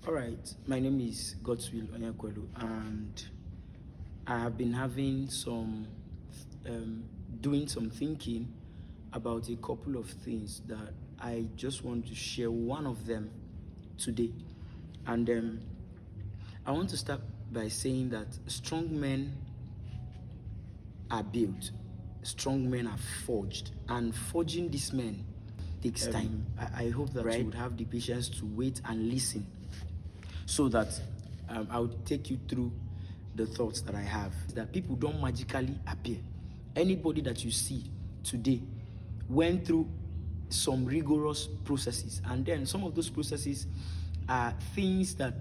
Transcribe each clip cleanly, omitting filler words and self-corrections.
All right, my name is Godswill, and I have been having doing some thinking about a couple of things that I just want to share one of them today. And I want to start by saying that strong men are built, strong men are forged, and forging these men takes time. I hope that you would have the patience to wait and listen so that I'll take you through the thoughts that I have. That people don't magically appear. Anybody that you see today went through some rigorous processes, and then some of those processes are things that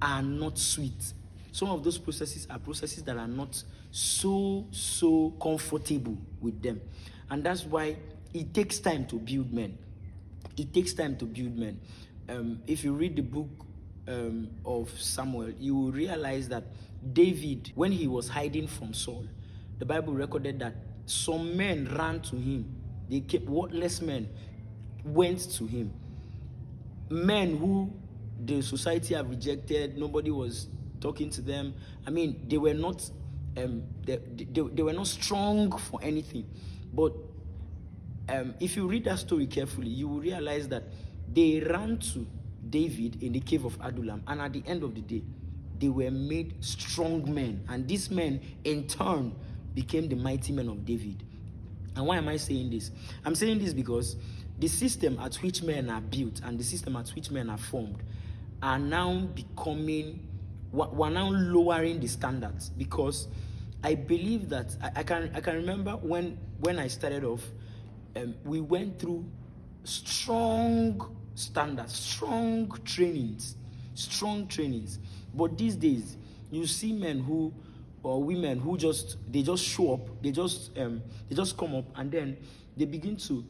are not sweet. Some of those processes are processes that are not so comfortable with them, and that's why it takes time to build men. It takes time to build men. If you read the book of Samuel, you will realize that David, when he was hiding from Saul, the Bible recorded that some men ran to him. They came, worthless men went to him. Men who the society have rejected, nobody was talking to them. I mean, they were not they were not strong for anything. But if you read that story carefully, you will realize that they ran to David in the cave of Adullam, and at the end of the day, they were made strong men, and these men in turn became the mighty men of David. And why am I saying this? I'm saying this because the system at which men are built and the system at which men are formed are now becoming, we're now lowering the standards, because I believe that I can remember when I started off, we went through strong standards, strong trainings. But these days, you see men who, or women who just show up, they just come up, and then they begin to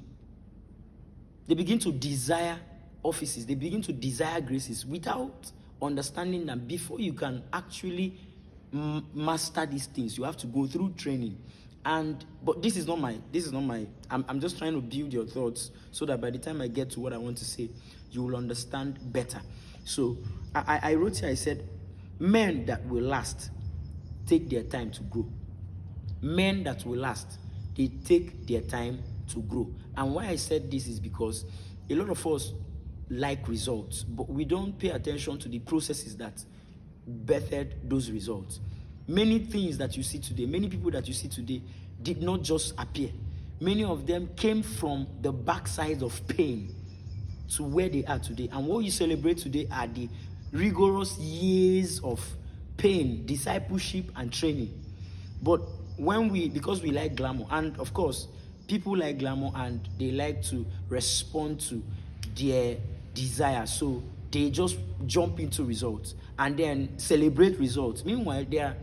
desire offices, they begin to desire graces without understanding that before you can actually master these things, you have to go through training. But this is not my I'm just trying to build your thoughts so that by the time I get to what I want to say, you will understand better. So I wrote here, I said, men that will last take their time to grow. Men that will last, they take their time to grow. And why I said this is because a lot of us like results, but we don't pay attention to the processes that birthed those results. Many things that you see today, many people that you see today did not just appear. Many of them came from the backside of pain to where they are today. And what you celebrate today are the rigorous years of pain, discipleship, and training. But because we like glamour, and of course, people like glamour and they like to respond to their desire, so they just jump into results and then celebrate results. Meanwhile, there are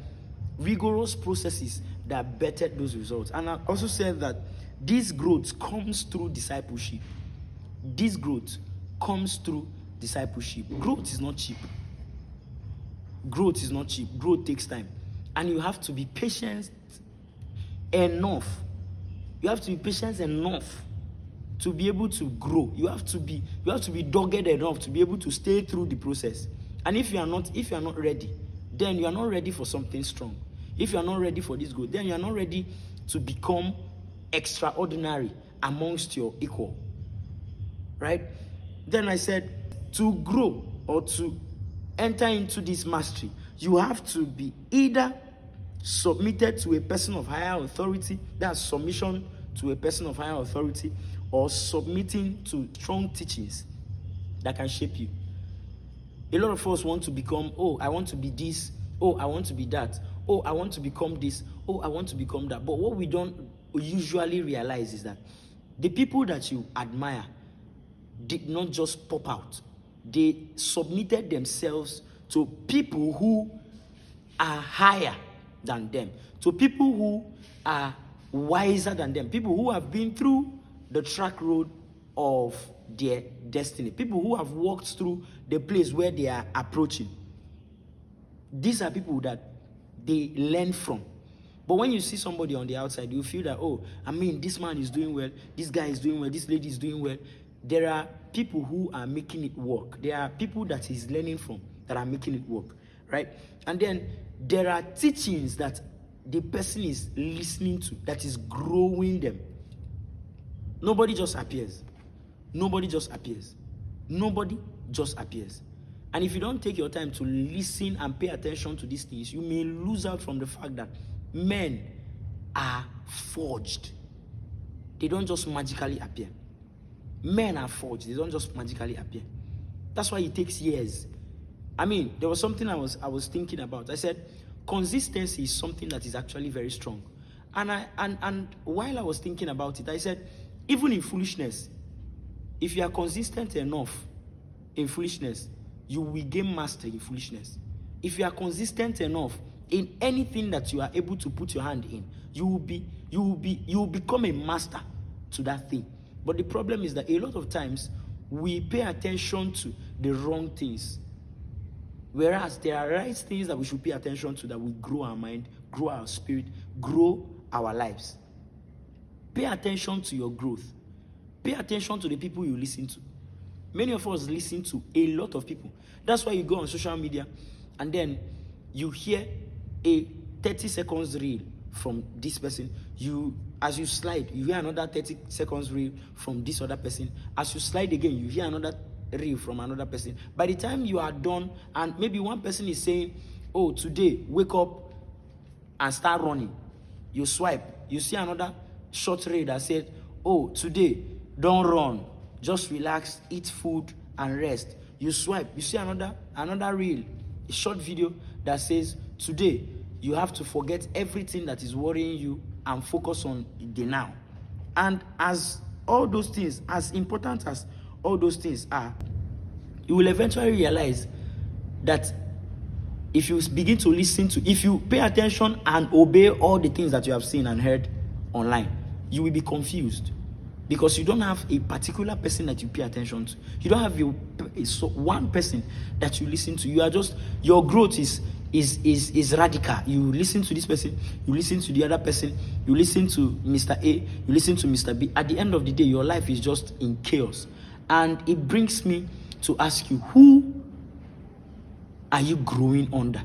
rigorous processes that bettered those results. And I also said that this growth comes through discipleship. This growth comes through discipleship. Growth is not cheap. Growth is not cheap. Growth takes time. And you have to be patient enough. You have to be patient enough to be able to grow. You have to be dogged enough to be able to stay through the process. And if you are not ready, then you are not ready for something strong. If you are not ready for this growth, then you are not ready to become extraordinary amongst your equal. Right? Then I said, to grow or to enter into this mastery, you have to be either submitted to a person of higher authority, that's submission to a person of higher authority, or submitting to strong teachings that can shape you. A lot of us want to become, I want to be this, I want to be that, I want to become this, I want to become that. But what we don't usually realize is that the people that you admire did not just pop out. They submitted themselves to people who are higher than them, to people who are wiser than them, people who have been through the track road of their destiny, people who have walked through the place where they are approaching. These are people that they learn from. But when you see somebody on the outside, you feel that, this man is doing well, this guy is doing well, this lady is doing well. there are people who are making it work. There are people that he's learning from that are making it work, right? And then there are teachings that the person is listening to that is growing them. Nobody just appears. Nobody just appears. Nobody just appears. And if you don't take your time to listen and pay attention to these things, you may lose out from the fact that men are forged. They don't just magically appear. Men are forged. They don't just magically appear. That's why it takes years. I mean, there was something I was thinking about. I said, consistency is something that is actually very strong. And while I was thinking about it, I said, even in foolishness, if you are consistent enough in foolishness, you will gain mastery in foolishness. If you are consistent enough in anything that you are able to put your hand in, you will become a master to that thing. But the problem is that a lot of times we pay attention to the wrong things, whereas there are right things that we should pay attention to that will grow our mind, grow our spirit, grow our lives. Pay attention to your growth. Pay attention to the people you listen to. Many of us listen to a lot of people. That's why you go on social media and then you hear a 30 seconds reel from this person. As you slide, you hear another 30 seconds reel from this other person. As you slide again, you hear another reel from another person. By the time you are done, and maybe one person is saying, oh, today, wake up and start running. You swipe, you see another short reel that said, oh, today, don't run. Just relax, eat food, and rest. You swipe, you see another reel, a short video that says, today, you have to forget everything that is worrying you and focus on the now. And as all those things, as important as all those things are, you will eventually realize that if you begin to listen to, if you pay attention and obey all the things that you have seen and heard online, you will be confused. Because you don't have a particular person that you pay attention to. You don't have one person that you listen to. You are just, your growth is radical. You listen to this person, you listen to the other person, you listen to Mr. A, you listen to Mr. B. At the end of the day, your life is just in chaos. And it brings me to ask you, who are you growing under?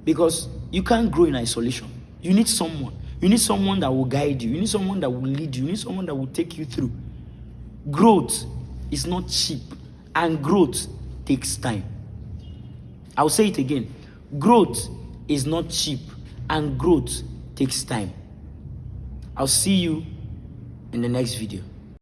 Because you can't grow in isolation. You need someone. You need someone that will guide you. You need someone that will lead you. You need someone that will take you through. Growth is not cheap, and growth takes time. I'll say it again. Growth is not cheap, and growth takes time. I'll see you in the next video.